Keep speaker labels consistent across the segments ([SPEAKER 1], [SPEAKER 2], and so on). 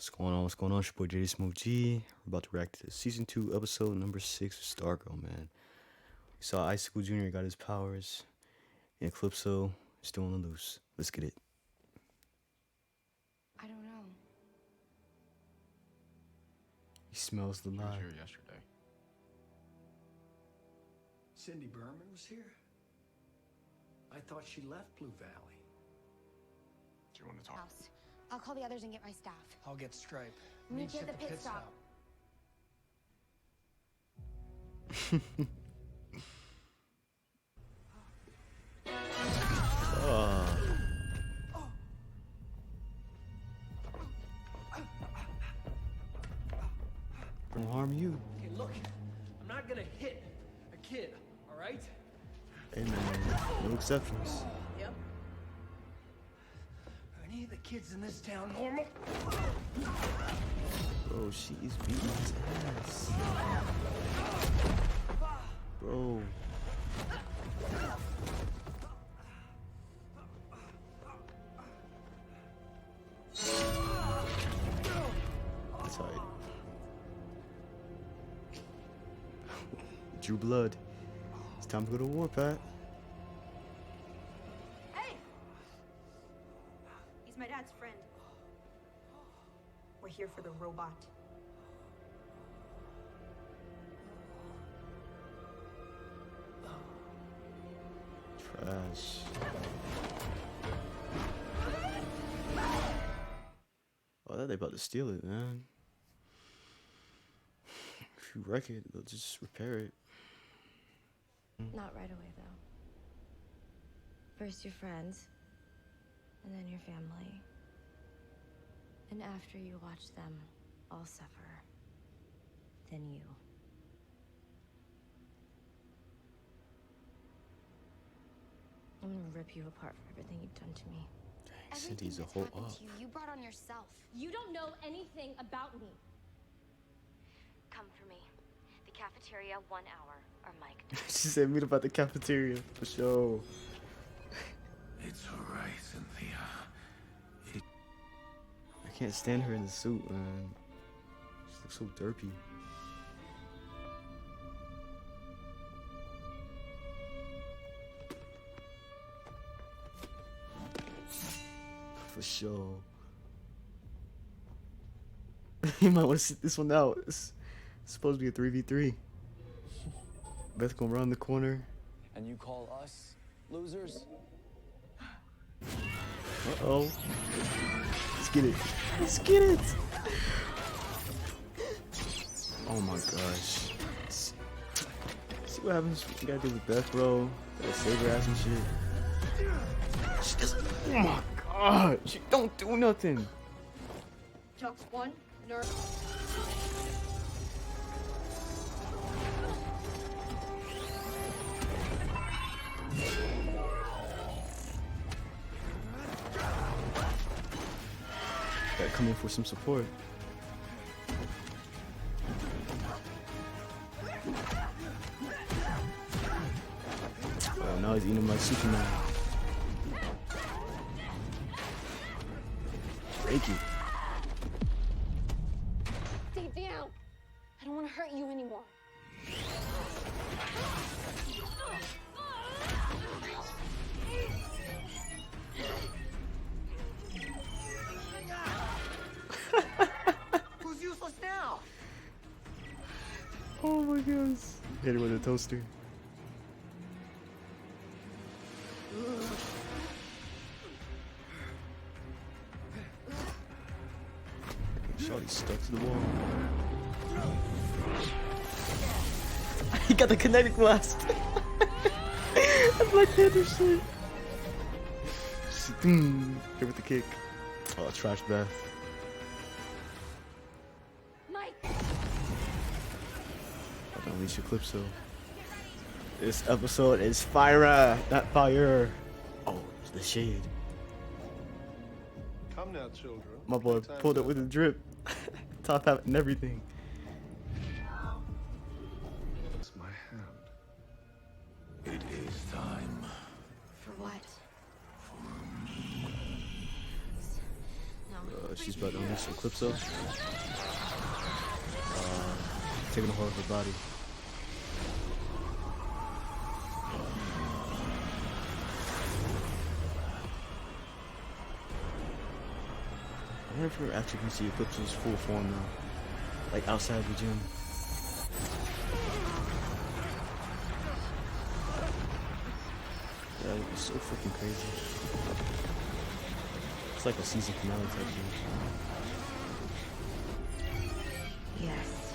[SPEAKER 1] What's going on? What's going on? It's your boy JD Smoke G. We're about to react to season 2, episode number 6 of Stargirl, man. We saw Icicle Jr. got his powers, and Eclipso is still on the loose. Let's get it.
[SPEAKER 2] I don't know.
[SPEAKER 1] He smells the
[SPEAKER 3] She was
[SPEAKER 1] lie.
[SPEAKER 3] here yesterday.
[SPEAKER 4] Cindy Berman was here? I thought she left Blue Valley.
[SPEAKER 3] Do you want to talk?
[SPEAKER 2] House. I'll call the others and get my staff.
[SPEAKER 4] I'll get Stripe.
[SPEAKER 2] Meet you at the pit stop.
[SPEAKER 1] Don't harm you.
[SPEAKER 4] Okay, look, I'm not gonna hit a kid, all right?
[SPEAKER 1] Hey, man. No exceptions.
[SPEAKER 4] Yep. Are any of the kids in this town normal?
[SPEAKER 1] Bro, she is beating his ass. Bro. That's alright. Drew blood. It's time to go to war, Pat.
[SPEAKER 5] Hey! He's my dad's friend. We're here for the robot.
[SPEAKER 1] Trash. Oh, they're about to steal it, man. If you wreck it, they'll just repair it.
[SPEAKER 2] Not right away, though. First your friends, and then your family. And after you watch them all suffer, then you. I'm gonna rip you apart for everything you've done to me.
[SPEAKER 1] Dang, Cindy's a whole up.
[SPEAKER 2] You brought on yourself.
[SPEAKER 6] You don't know anything about me.
[SPEAKER 2] Come for me. The cafeteria, 1 hour, or Mike.
[SPEAKER 1] She said meet up at the cafeteria for sure.
[SPEAKER 4] It's all right, Cynthia.
[SPEAKER 1] I can't stand her in the suit, man. She looks so derpy. For sure. You might want to sit this one out. It's supposed to be a 3v3. Beth gonna run the corner.
[SPEAKER 7] And you call us losers?
[SPEAKER 1] Uh-oh. Let's get it. Let's get it. Oh my gosh. See what happens when you gotta deal with Beth, bro. Gotta save her ass and shit. She doesn't. Oh my god. She don't do nothing.
[SPEAKER 5] Jokes one, nerd.
[SPEAKER 1] Gotta come in for some support. Oh, now he's eating him like Superman. Break it.
[SPEAKER 5] Stay down. I don't want to hurt you anymore.
[SPEAKER 4] Who's useless now?
[SPEAKER 1] Oh my gosh. Hit her with a toaster. Shorty stuck to the wall. He got the kinetic blast. That's like Panther shit. Hit with the kick. Oh, trash Beth.
[SPEAKER 5] Mike!
[SPEAKER 1] Unleash Eclipso. This episode is fire, not fire. Oh, it's the shade.
[SPEAKER 8] Come now, children.
[SPEAKER 1] My boy pulled it with a drip. Top hat and everything.
[SPEAKER 8] It's my hand.
[SPEAKER 4] It is time.
[SPEAKER 2] For what?
[SPEAKER 1] Uh, She's about to unleash Eclipso. Taking a hold of her body. I wonder if we're actually gonna see Eclipso's full form now. Like outside the gym. Yeah, it's so freaking crazy. It's like a season finale type thing.
[SPEAKER 2] Yes.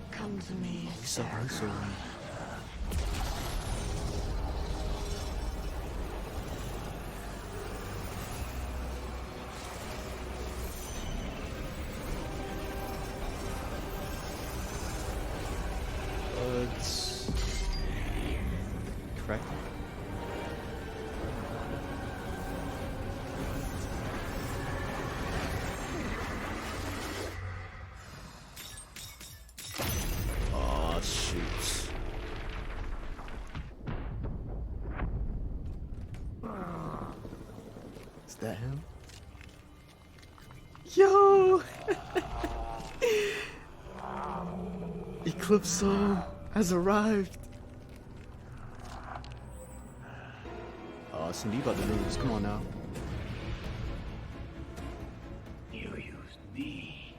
[SPEAKER 2] Come to me.
[SPEAKER 1] He's so handsome. It's correct. Oh shoot. Is that him? Yo! Eclipso has arrived. Oh, Cindy about to lose. Come on now.
[SPEAKER 4] You used me.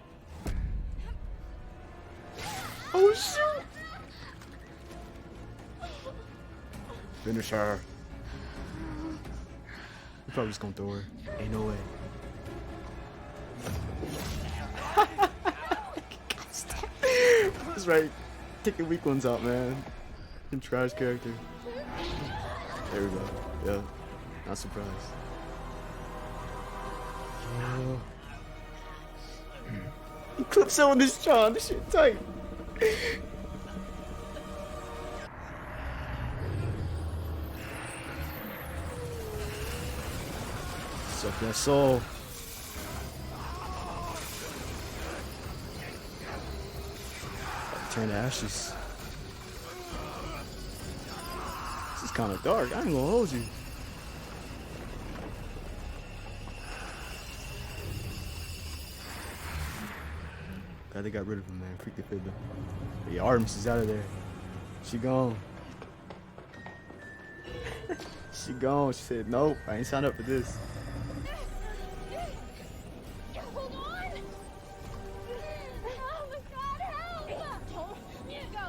[SPEAKER 1] Oh shoot! Finish her. We're probably just gonna throw her. Ain't no way. That's right. Take the weak ones out, man. And trash character. There we go. Yeah. Not surprised. Yo. Eclipso on this charm. This shit tight. Suck that soul. Turn to ashes. This is kind of dark. I ain't gonna hold you. Glad they got rid of him, man. Freak the fiddler. The Artemis is out of there. She gone. She gone. She said, nope, I ain't signed up for this.
[SPEAKER 6] Hold on! Oh my God, help! Don't go!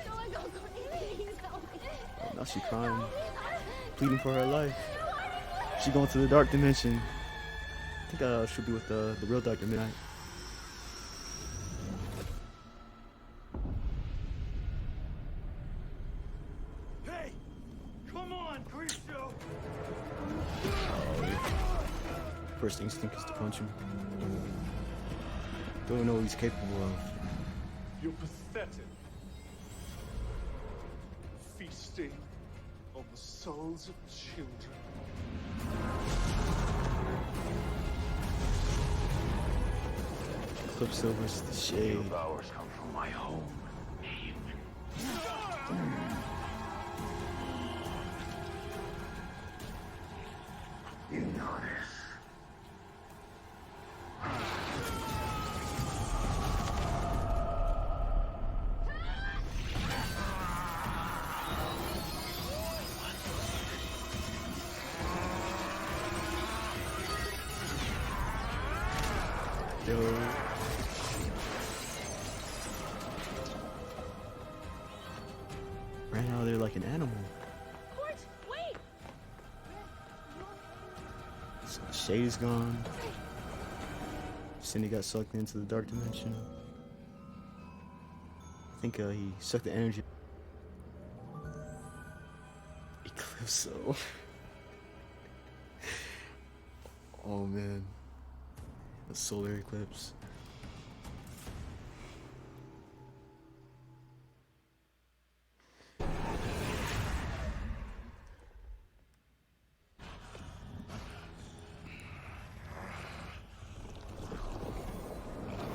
[SPEAKER 6] Don't let go! Please help me!
[SPEAKER 1] Oh, now she crying, pleading for her life. She going to the dark dimension. I think she'll be with the real Dr. Midnight.
[SPEAKER 4] Hey! Come on, Eclipso!
[SPEAKER 1] First instinct is to punch him. Don't know what he's capable of.
[SPEAKER 8] You're pathetic. Feasting on the souls of children.
[SPEAKER 1] Eclipso versus the Shade.
[SPEAKER 4] Powers come from my home. You know this.
[SPEAKER 1] Yo. Ran out of there like an animal.
[SPEAKER 6] Court, wait!
[SPEAKER 1] So the Shade is gone. Cindy got sucked into the dark dimension. I think he sucked the energy. Eclipso. Oh man. The solar eclipse.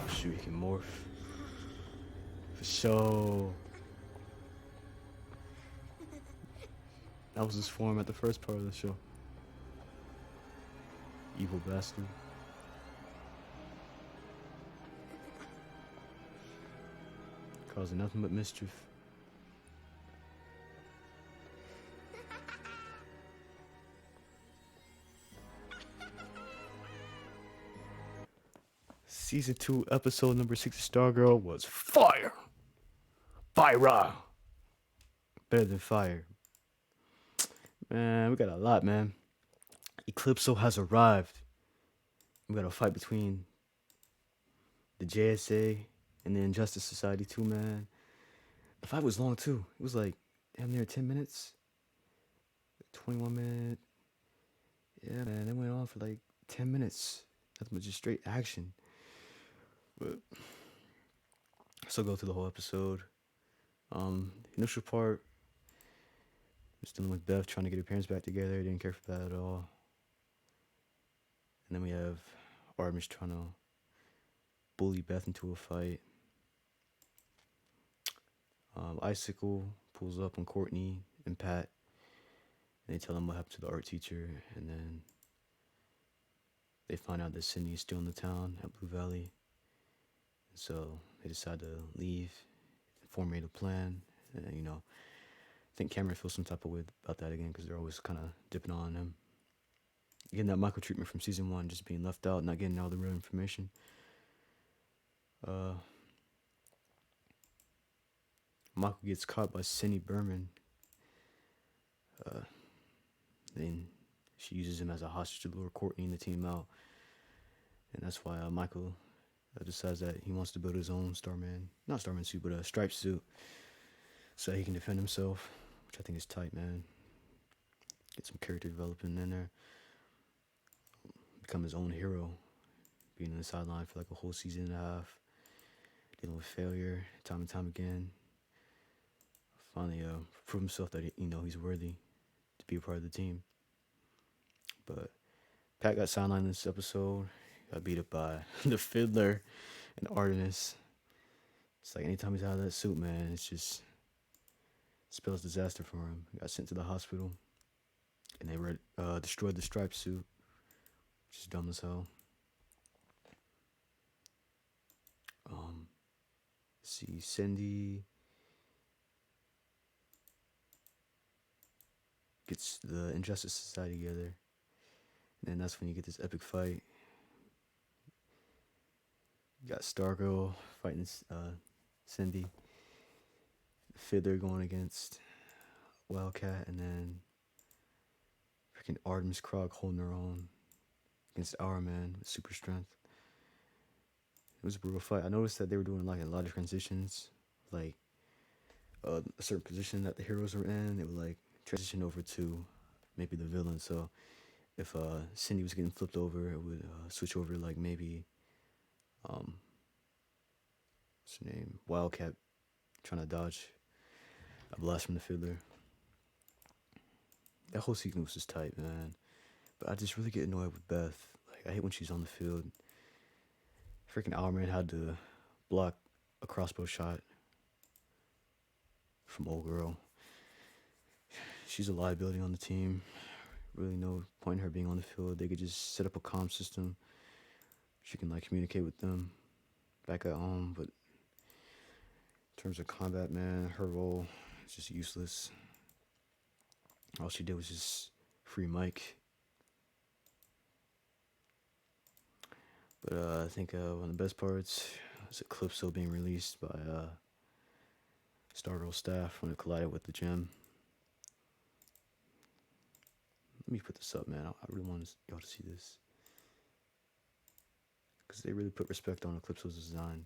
[SPEAKER 1] Shoot, he can morph. For sure. That was his form at the first part of the show. Evil bastard. causing nothing but mischief. Season 2, episode number 6 of Stargirl was fire! Fire! Better than fire. Man, we got a lot, man. Eclipso has arrived. We got a fight between the JSA and the Injustice Society too, man. The fight was long too. It was like damn near 10 minutes. 21 minutes. Yeah, man, it went on for like 10 minutes. Nothing but just straight action. But still go through the whole episode. Initial part was dealing with Beth trying to get her parents back together. Didn't care for that at all. And then we have Artemis trying to bully Beth into a fight. Icicle pulls up on Courtney and Pat, and they tell them what happened to the art teacher, and then they find out that Sydney is still in the town at Blue Valley. And so they decide to leave and formulate a plan. And, you know, I think Cameron feels some type of way about that again because they're always kind of dipping on him. Getting that Michael treatment from season 1, just being left out, not getting all the real information. Michael gets caught by Cindy Berman. Then she uses him as a hostage to lure Courtney and the team out. And that's why Michael decides that he wants to build his own not Starman suit, but a striped suit, so he can defend himself, which I think is tight, man. Get some character development in there. Become his own hero, being on the sideline for like a whole season and a half, dealing with failure time and time again. Finally, prove himself that he's worthy to be a part of the team. But Pat got sidelined this episode. Got beat up by the Fiddler and Artemis. It's like anytime he's out of that suit, man, it's just spells disaster for him. He got sent to the hospital, and they destroyed the striped suit, which is dumb as hell. See, Cindy gets the Injustice Society together, and then that's when you get this epic fight. You got Stargirl fighting Cindy, Fiddler going against Wildcat, and then freaking Artemis Krog holding her own against Our Man with super strength. It was a brutal fight. I noticed that they were doing like a lot of transitions, like a certain position that the heroes were in, they would like transition over to maybe the villain. So if Cindy was getting flipped over, it would switch over like maybe what's her name? Wildcat trying to dodge a blast from the Fiddler. That whole sequence was tight, man. But I just really get annoyed with Beth. Like, I hate when she's on the field. Freaking Hourman had to block a crossbow shot from old girl. She's a liability on the team. Really no point in her being on the field. They could just set up a comm system. She can like communicate with them back at home. But in terms of combat, man, her role is just useless. All she did was just free Mike. But I think one of the best parts was Eclipso being released by Stargirl staff when it collided with the gem. Let me put this up, man. I really want y'all to see this, because they really put respect on Eclipso's design.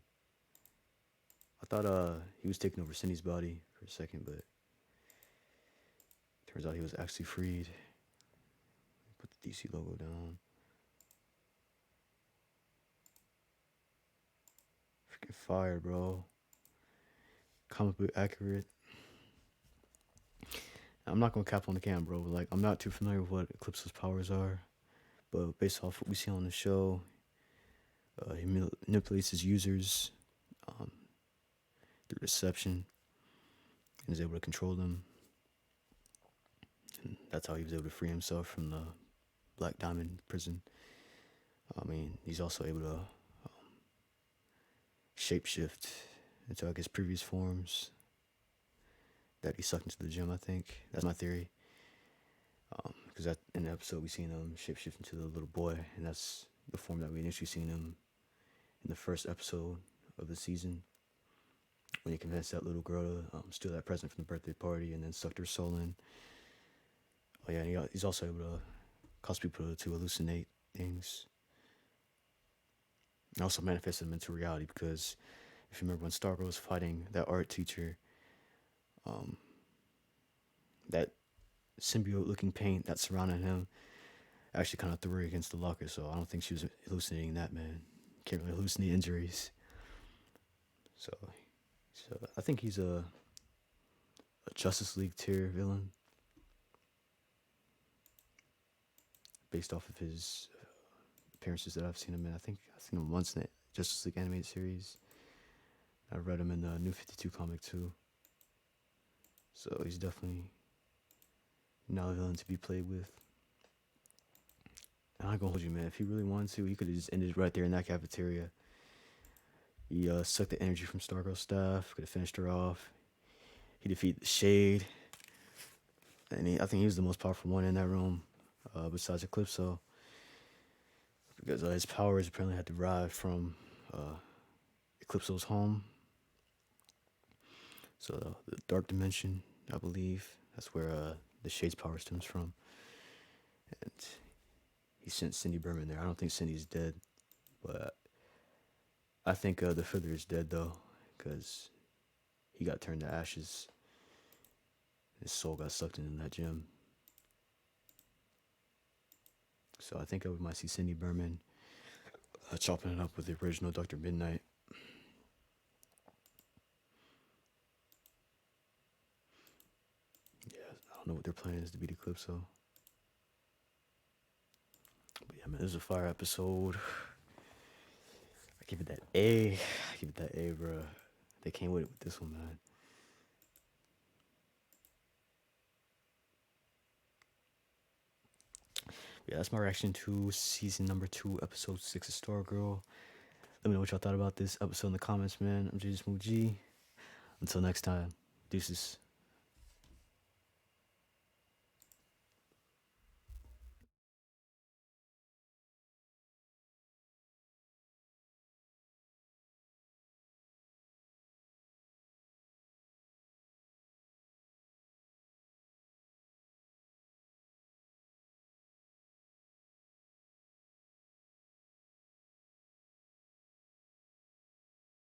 [SPEAKER 1] I thought he was taking over Cindy's body for a second, but turns out he was actually freed. Put the DC logo down. Freaking fire, bro. Comic book accurate. I'm not gonna cap on the cam, bro. Like, I'm not too familiar with what Eclipso's powers are, but based off what we see on the show, he manipulates his users through deception and is able to control them. And that's how he was able to free himself from the Black Diamond prison. I mean, he's also able to shapeshift into, I guess, previous forms that he sucked into the gym. I think that's my theory. Because in the episode we seen him shapeshift into the little boy, and that's the form that we initially seen him in the first episode of the season, when he convinced that little girl to steal that present from the birthday party and then sucked her soul in. Oh yeah, and he's also able to cause people to hallucinate things. And also manifest them into reality, because if you remember when Stargirl was fighting that art teacher, that symbiote-looking paint that surrounded him actually kind of threw her against the locker, so I don't think she was hallucinating that, man. Can't really hallucinate injuries. So I think he's a Justice League tier villain, based off of his appearances that I've seen him in. I think I've seen him once in the Justice League animated series. I read him in the New 52 comic too. So he's definitely not a villain to be played with. And I'm gonna hold you, man. If he really wanted to, he could have just ended right there in that cafeteria. He sucked the energy from Stargirl's staff, could have finished her off. He defeated the Shade. And I think he was the most powerful one in that room, besides Eclipso. Because his powers apparently had derived from Eclipso's home. So the Dark Dimension, I believe, that's where the Shade's power stems from. And he sent Cindy Berman there. I don't think Cindy's dead, but I think the Fiddler is dead though, because he got turned to ashes. His soul got sucked into that gym. So I think we might see Cindy Berman chopping it up with the original Dr. Midnight. Yeah, I don't know what their plan is to beat Eclipso. But yeah, man, this is a fire episode. I give it that A. I give it that A, bro. They came with it with this one, man. Yeah, that's my reaction to season number 2, episode 6 of Stargirl. Let me know what y'all thought about this episode in the comments, man. I'm J Smooth G. Until next time, deuces.